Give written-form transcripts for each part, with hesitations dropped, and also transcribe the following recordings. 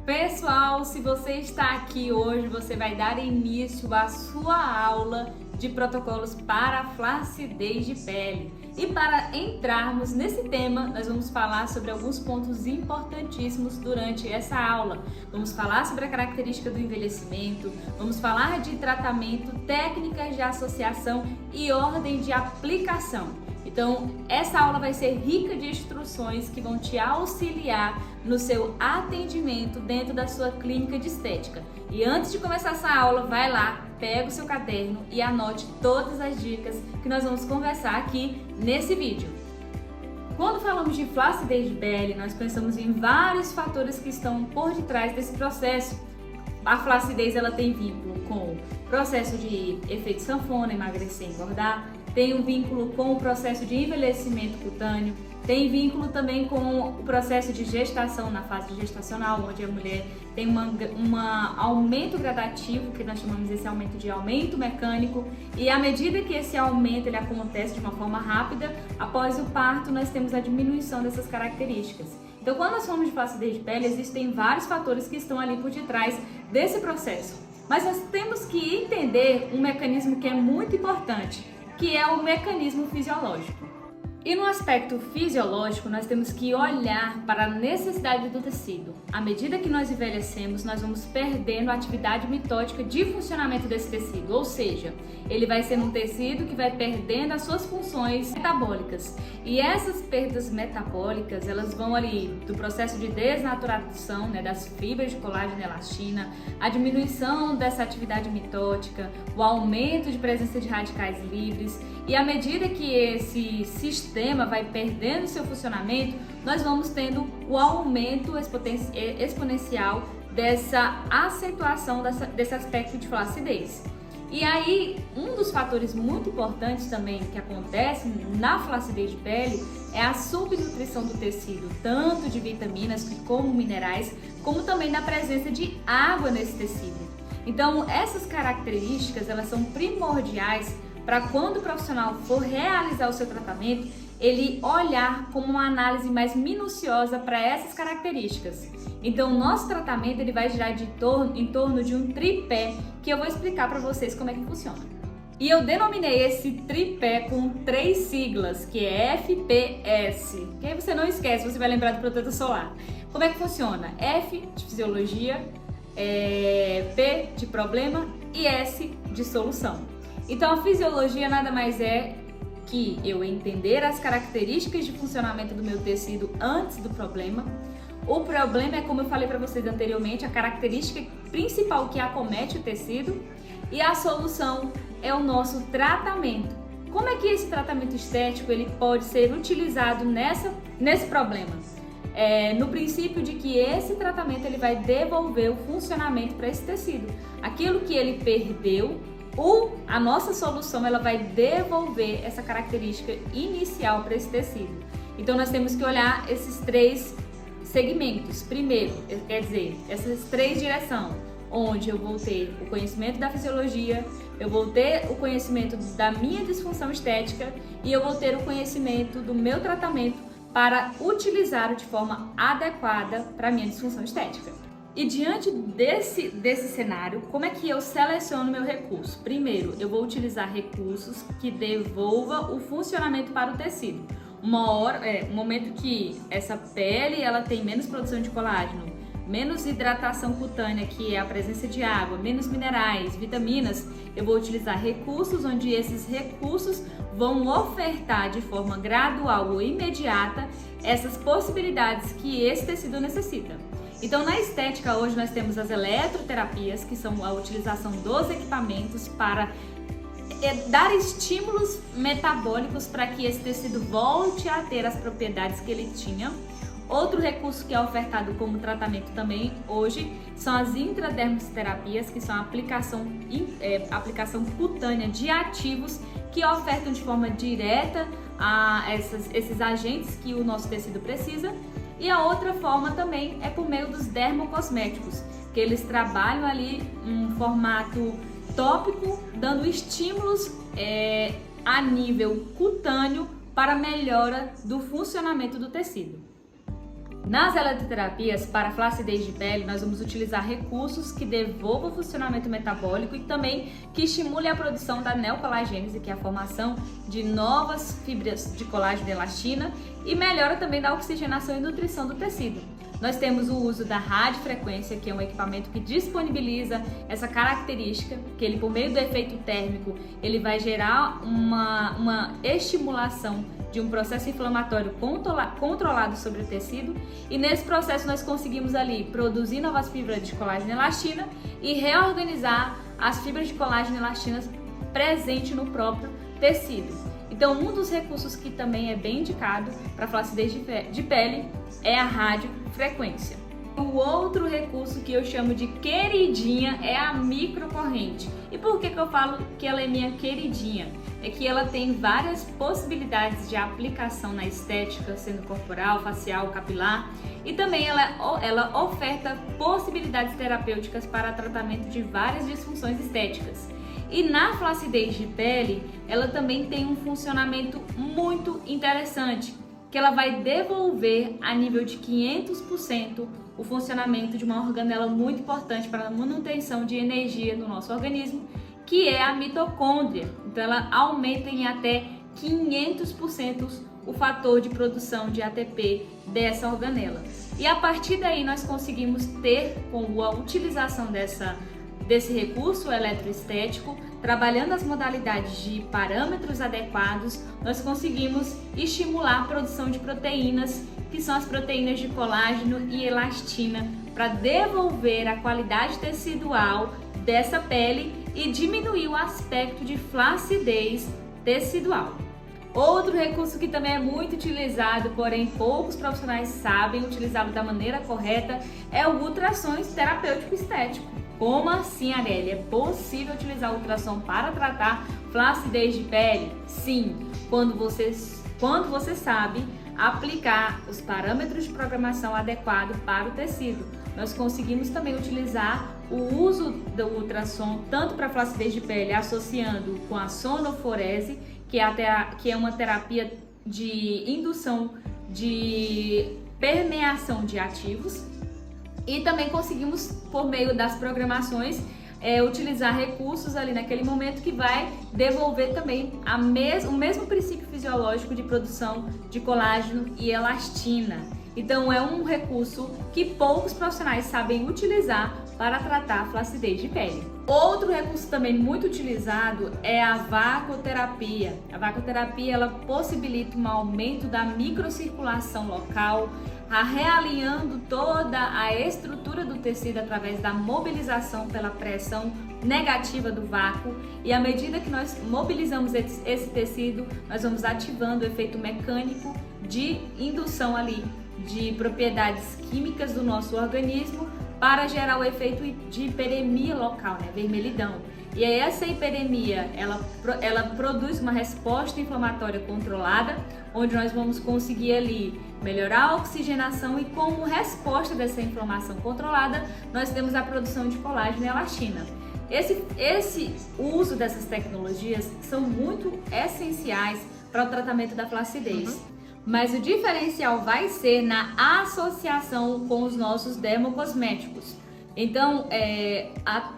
Pessoal, se você está aqui hoje, você vai dar início à sua aula de protocolos para a flacidez de pele. E para entrarmos nesse tema, nós vamos falar sobre alguns pontos importantíssimos durante essa aula. Vamos falar sobre a característica do envelhecimento, vamos falar de tratamento, técnicas de associação e ordem de aplicação. Então, essa aula vai ser rica de instruções que vão te auxiliar no seu atendimento dentro da sua clínica de estética. E antes de começar essa aula, vai lá, pega o seu caderno e anote todas as dicas que nós vamos conversar aqui nesse vídeo. Quando falamos de flacidez de pele, nós pensamos em vários fatores que estão por detrás desse processo. A flacidez ela tem vínculo com o processo de efeito sanfona, emagrecer e engordar, tem um vínculo com o processo de envelhecimento cutâneo, tem vínculo também com o processo de gestação na fase gestacional, onde a mulher tem um aumento gradativo, que nós chamamos esse aumento de aumento mecânico, e à medida que esse aumento ele acontece de uma forma rápida, após o parto nós temos a diminuição dessas características. Então, quando nós falamos de flacidez de pele, existem vários fatores que estão ali por detrás desse processo. Mas nós temos que entender um mecanismo que é muito importante, que é o mecanismo fisiológico. E no aspecto fisiológico, nós temos que olhar para a necessidade do tecido. À medida que nós envelhecemos, nós vamos perdendo a atividade mitótica de funcionamento desse tecido, ou seja, ele vai ser um tecido que vai perdendo as suas funções metabólicas. E essas perdas metabólicas, elas vão ali do processo de desnaturação, das fibras de colágeno e elastina, a diminuição dessa atividade mitótica, o aumento de presença de radicais livres. E à medida que esse sistema vai perdendo seu funcionamento, nós vamos tendo o aumento exponencial dessa acentuação desse aspecto de flacidez. E aí, um dos fatores muito importantes também que acontece na flacidez de pele é a subnutrição do tecido, tanto de vitaminas como minerais, como também na presença de água nesse tecido. Então, essas características, elas são primordiais para quando o profissional for realizar o seu tratamento, ele olhar com uma análise mais minuciosa para essas características. Então, o nosso tratamento ele vai girar em torno de um tripé, que eu vou explicar para vocês como é que funciona. E eu denominei esse tripé com 3 siglas, que é FPS, que aí você não esquece, você vai lembrar do protetor solar. Como é que funciona? F de fisiologia, P de problema e S de solução. Então, a fisiologia nada mais é que eu entender as características de funcionamento do meu tecido antes do problema. O problema é, como eu falei para vocês anteriormente, a característica principal que acomete o tecido. E a solução é o nosso tratamento. Como é que esse tratamento estético ele pode ser utilizado nesse problema? No princípio de que esse tratamento ele vai devolver o funcionamento para esse tecido. Aquilo que ele perdeu, a nossa solução ela vai devolver essa característica inicial para esse tecido. Então nós temos que olhar esses 3 segmentos. Primeiro, quer dizer, essas 3 direções, onde eu vou ter o conhecimento da fisiologia, eu vou ter o conhecimento da minha disfunção estética e eu vou ter o conhecimento do meu tratamento para utilizar de forma adequada para a minha disfunção estética. E diante desse cenário, como é que eu seleciono meu recurso? Primeiro, eu vou utilizar recursos que devolvam o funcionamento para o tecido. Um momento que essa pele ela tem menos produção de colágeno, menos hidratação cutânea, que é a presença de água, menos minerais, vitaminas, eu vou utilizar recursos onde esses recursos vão ofertar de forma gradual ou imediata essas possibilidades que esse tecido necessita. Então, na estética hoje nós temos as eletroterapias, que são a utilização dos equipamentos para dar estímulos metabólicos para que esse tecido volte a ter as propriedades que ele tinha. Outro recurso que é ofertado como tratamento também hoje são as intradermoterapias, que são a aplicação cutânea de ativos que ofertam de forma direta esses agentes que o nosso tecido precisa. E a outra forma também é por meio dos dermocosméticos, que eles trabalham ali em formato tópico, dando estímulos a nível cutâneo para a melhora do funcionamento do tecido. Nas eletroterapias para flacidez de pele, nós vamos utilizar recursos que devolvam o funcionamento metabólico e também que estimule a produção da neocolagênese, que é a formação de novas fibras de colágeno e elastina, e melhora também da oxigenação e nutrição do tecido. Nós temos o uso da radiofrequência, que é um equipamento que disponibiliza essa característica, que ele, por meio do efeito térmico, ele vai gerar uma estimulação de um processo inflamatório controlado sobre o tecido, e nesse processo nós conseguimos ali produzir novas fibras de colágeno e elastina e reorganizar as fibras de colágeno e elastina presentes no próprio tecido. Então, um dos recursos que também é bem indicado para flacidez de pele é a radiofrequência. O outro recurso que eu chamo de queridinha é a microcorrente. E por que eu falo que ela é minha queridinha? É que ela tem várias possibilidades de aplicação na estética, sendo corporal, facial, capilar, e também ela oferta possibilidades terapêuticas para tratamento de várias disfunções estéticas. E na flacidez de pele, ela também tem um funcionamento muito interessante, que ela vai devolver a nível de 500% o funcionamento de uma organela muito importante para a manutenção de energia no nosso organismo, que é a mitocôndria. Então ela aumenta em até 500% o fator de produção de ATP dessa organela. E a partir daí nós conseguimos ter, com a utilização desse recurso eletroestético, trabalhando as modalidades de parâmetros adequados, nós conseguimos estimular a produção de proteínas, que são as proteínas de colágeno e elastina, para devolver a qualidade tecidual dessa pele e diminuir o aspecto de flacidez tecidual. Outro recurso que também é muito utilizado, porém poucos profissionais sabem utilizá-lo da maneira correta, é o ultrassom terapêutico estético. Como assim, Arielle? É possível utilizar o ultrassom para tratar flacidez de pele? Sim, quando você sabe aplicar os parâmetros de programação adequados para o tecido. Nós conseguimos também utilizar o uso do ultrassom tanto para flacidez de pele, associando com a sonoforese, que é uma terapia de indução de permeação de ativos, e também conseguimos, por meio das programações, utilizar recursos ali naquele momento que vai devolver também o mesmo princípio fisiológico de produção de colágeno e elastina. Então é um recurso que poucos profissionais sabem utilizar para tratar a flacidez de pele. Outro recurso também muito utilizado é a vacoterapia. A vacoterapia ela possibilita um aumento da microcirculação local, realinhando toda a estrutura do tecido através da mobilização pela pressão negativa do vácuo, e à medida que nós mobilizamos esse tecido, nós vamos ativando o efeito mecânico de indução ali de propriedades químicas do nosso organismo para gerar o efeito de hiperemia local, vermelhidão. E aí essa hiperemia, ela produz uma resposta inflamatória controlada, onde nós vamos conseguir ali melhorar a oxigenação, e como resposta dessa inflamação controlada, nós temos a produção de colágeno e elastina. Esse uso dessas tecnologias são muito essenciais para o tratamento da flacidez. Mas o diferencial vai ser na associação com os nossos dermocosméticos. Então,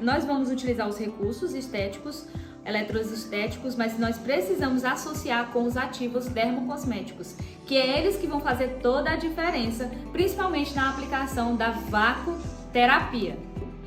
nós vamos utilizar os recursos estéticos, eletroestéticos, mas nós precisamos associar com os ativos dermocosméticos, que é eles que vão fazer toda a diferença, principalmente na aplicação da vacoterapia.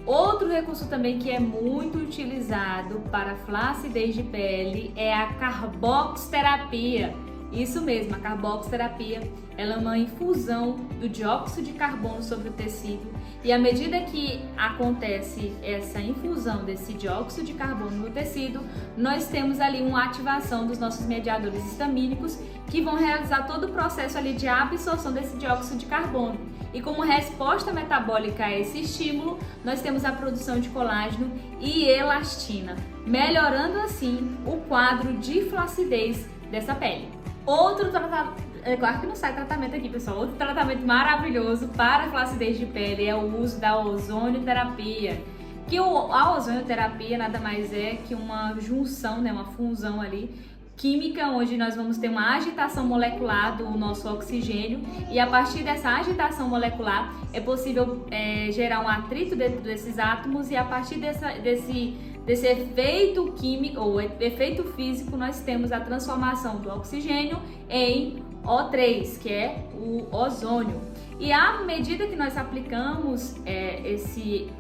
Outro recurso também que é muito utilizado para flacidez de pele é a carboxterapia. Isso mesmo, a carboxterapia, ela é uma infusão do dióxido de carbono sobre o tecido, e à medida que acontece essa infusão desse dióxido de carbono no tecido, nós temos ali uma ativação dos nossos mediadores histamínicos, que vão realizar todo o processo ali de absorção desse dióxido de carbono. E como resposta metabólica a esse estímulo, nós temos a produção de colágeno e elastina, melhorando assim o quadro de flacidez dessa pele. Outro tratamento, claro que não sai tratamento aqui, pessoal, outro tratamento maravilhoso para a flacidez de pele é o uso da ozonioterapia. Que a ozonioterapia nada mais é que uma junção, uma fusão ali química, onde nós vamos ter uma agitação molecular do nosso oxigênio, e a partir dessa agitação molecular é possível gerar um atrito dentro desses átomos, e a partir desse efeito químico ou efeito físico nós temos a transformação do oxigênio em O3, que é o ozônio. E à medida que nós aplicamos esse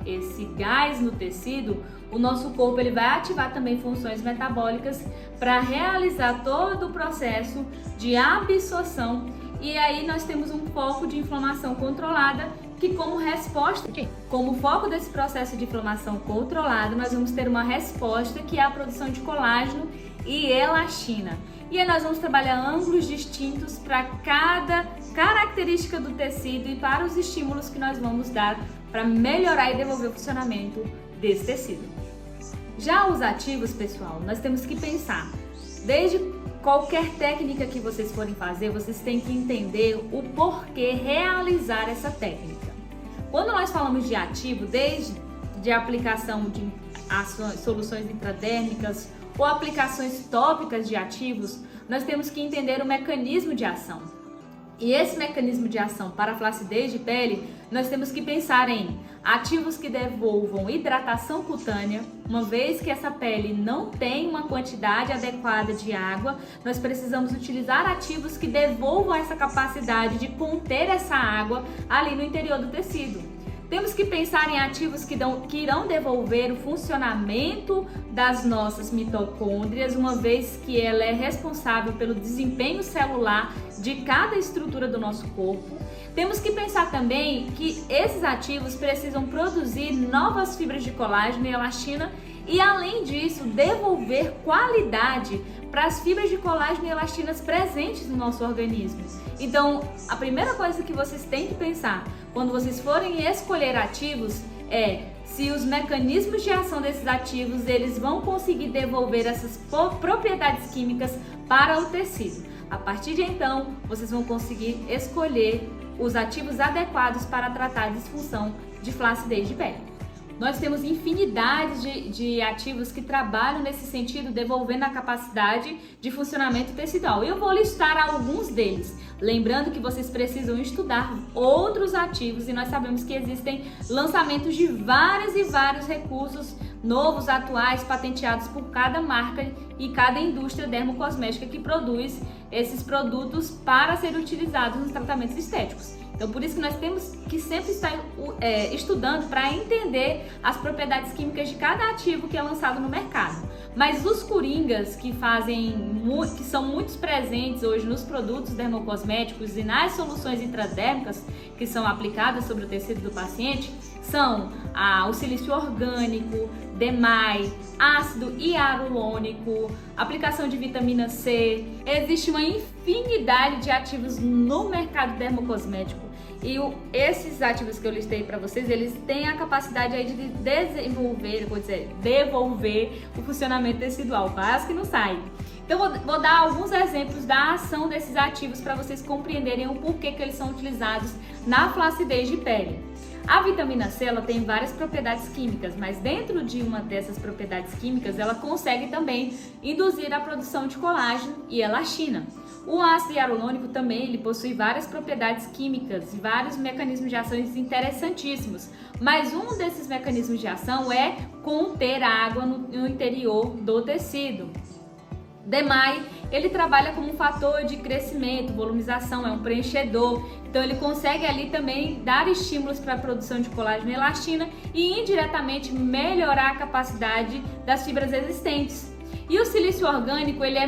gás no tecido, o nosso corpo ele vai ativar também funções metabólicas para realizar todo o processo de absorção, e aí nós temos um foco de inflamação controlada, que como resposta, como foco desse processo de inflamação controlada, nós vamos ter uma resposta que é a produção de colágeno e elastina. E aí nós vamos trabalhar ângulos distintos para cada característica do tecido e para os estímulos que nós vamos dar para melhorar e devolver o funcionamento desse tecido. Já os ativos, pessoal, nós temos que pensar, desde qualquer técnica que vocês forem fazer, vocês têm que entender o porquê realizar essa técnica. Quando nós falamos de ativo, desde a aplicação de soluções intradérmicas ou aplicações tópicas de ativos, nós temos que entender o mecanismo de ação. E esse mecanismo de ação para a flacidez de pele, nós temos que pensar em ativos que devolvam hidratação cutânea. Uma vez que essa pele não tem uma quantidade adequada de água, nós precisamos utilizar ativos que devolvam essa capacidade de conter essa água ali no interior do tecido. Temos que pensar em ativos que irão devolver o funcionamento das nossas mitocôndrias, uma vez que ela é responsável pelo desempenho celular de cada estrutura do nosso corpo. Temos que pensar também que esses ativos precisam produzir novas fibras de colágeno e elastina e, além disso, devolver qualidade para as fibras de colágeno e elastinas presentes no nosso organismo. Então, a primeira coisa que vocês têm que pensar quando vocês forem escolher ativos é se os mecanismos de ação desses ativos eles vão conseguir devolver essas propriedades químicas para o tecido. A partir de então, vocês vão conseguir escolher os ativos adequados para tratar a disfunção de flacidez de pele. Nós temos infinidade de ativos que trabalham nesse sentido, devolvendo a capacidade de funcionamento tecidual. E eu vou listar alguns deles, lembrando que vocês precisam estudar outros ativos, e nós sabemos que existem lançamentos de vários e vários recursos novos, atuais, patenteados por cada marca e cada indústria dermocosmética que produz esses produtos para serem utilizados nos tratamentos estéticos. Então, por isso que nós temos que sempre estar estudando para entender as propriedades químicas de cada ativo que é lançado no mercado. Mas os coringas que são muito presentes hoje nos produtos dermocosméticos e nas soluções intradérmicas que são aplicadas sobre o tecido do paciente são o silício orgânico, DMAI, ácido hialurônico, aplicação de vitamina C. Existe uma infinidade de ativos no mercado dermocosmético. E esses ativos que eu listei para vocês, eles têm a capacidade aí de devolver o funcionamento tecidual, quase que não sai. Então vou dar alguns exemplos da ação desses ativos para vocês compreenderem o porquê que eles são utilizados na flacidez de pele. A vitamina C ela tem várias propriedades químicas, mas dentro de uma dessas propriedades químicas ela consegue também induzir a produção de colágeno e elastina. O ácido hialurônico também ele possui várias propriedades químicas e vários mecanismos de ações interessantíssimos, mas um desses mecanismos de ação é conter a água no interior do tecido. DMAI, ele trabalha como um fator de crescimento, volumização, é um preenchedor, então ele consegue ali também dar estímulos para a produção de colágeno e elastina e indiretamente melhorar a capacidade das fibras existentes. E o silício orgânico, ele é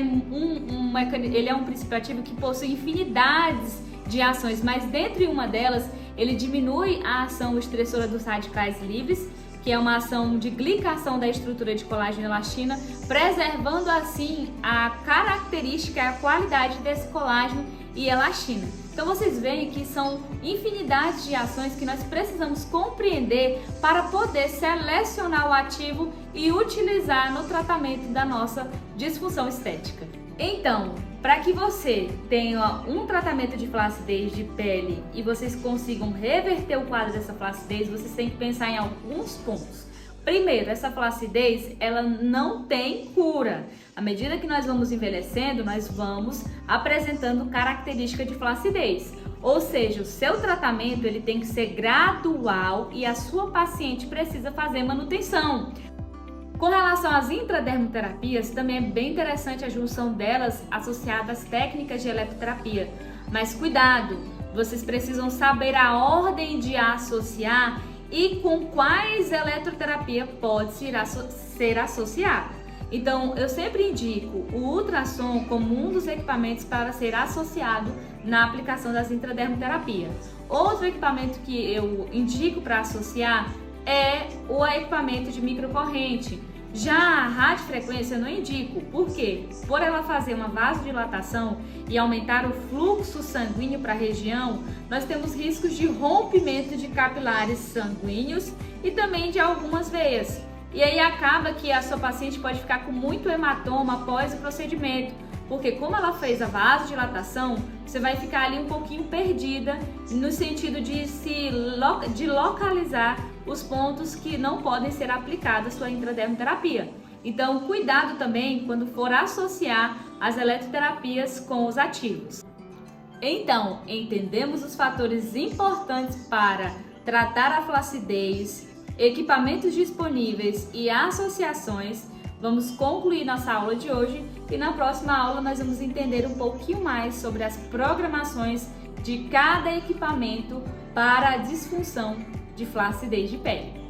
um princípio ativo que possui infinidades de ações, mas dentre uma delas, ele diminui a ação estressora dos radicais livres, que é uma ação de glicação da estrutura de colágeno e elastina, preservando assim a característica e a qualidade desse colágeno e elastina. Então vocês veem que são infinidades de ações que nós precisamos compreender para poder selecionar o ativo e utilizar no tratamento da nossa disfunção estética. Então, para que você tenha um tratamento de flacidez de pele e vocês consigam reverter o quadro dessa flacidez, vocês têm que pensar em alguns pontos. Primeiro, essa flacidez, ela não tem cura. À medida que nós vamos envelhecendo, nós vamos apresentando característica de flacidez. Ou seja, o seu tratamento ele tem que ser gradual e a sua paciente precisa fazer manutenção. Com relação às intradermoterapias, também é bem interessante a junção delas associada às técnicas de eletroterapia. Mas cuidado, vocês precisam saber a ordem de associar e com quais eletroterapia pode ser associada. Então, eu sempre indico o ultrassom como um dos equipamentos para ser associado na aplicação das intradermoterapias. Outro equipamento que eu indico para associar é o equipamento de microcorrente. Já a radiofrequência eu não indico, por quê? Por ela fazer uma vasodilatação e aumentar o fluxo sanguíneo para a região, nós temos riscos de rompimento de capilares sanguíneos e também de algumas veias. E aí acaba que a sua paciente pode ficar com muito hematoma após o procedimento, porque como ela fez a vasodilatação, você vai ficar ali um pouquinho perdida no sentido de localizar os pontos que não podem ser aplicados à sua intradermoterapia. Então, cuidado também quando for associar as eletroterapias com os ativos. Então, entendemos os fatores importantes para tratar a flacidez, equipamentos disponíveis e associações. Vamos concluir nossa aula de hoje e na próxima aula nós vamos entender um pouquinho mais sobre as programações de cada equipamento para a disfunção de flacidez de pele.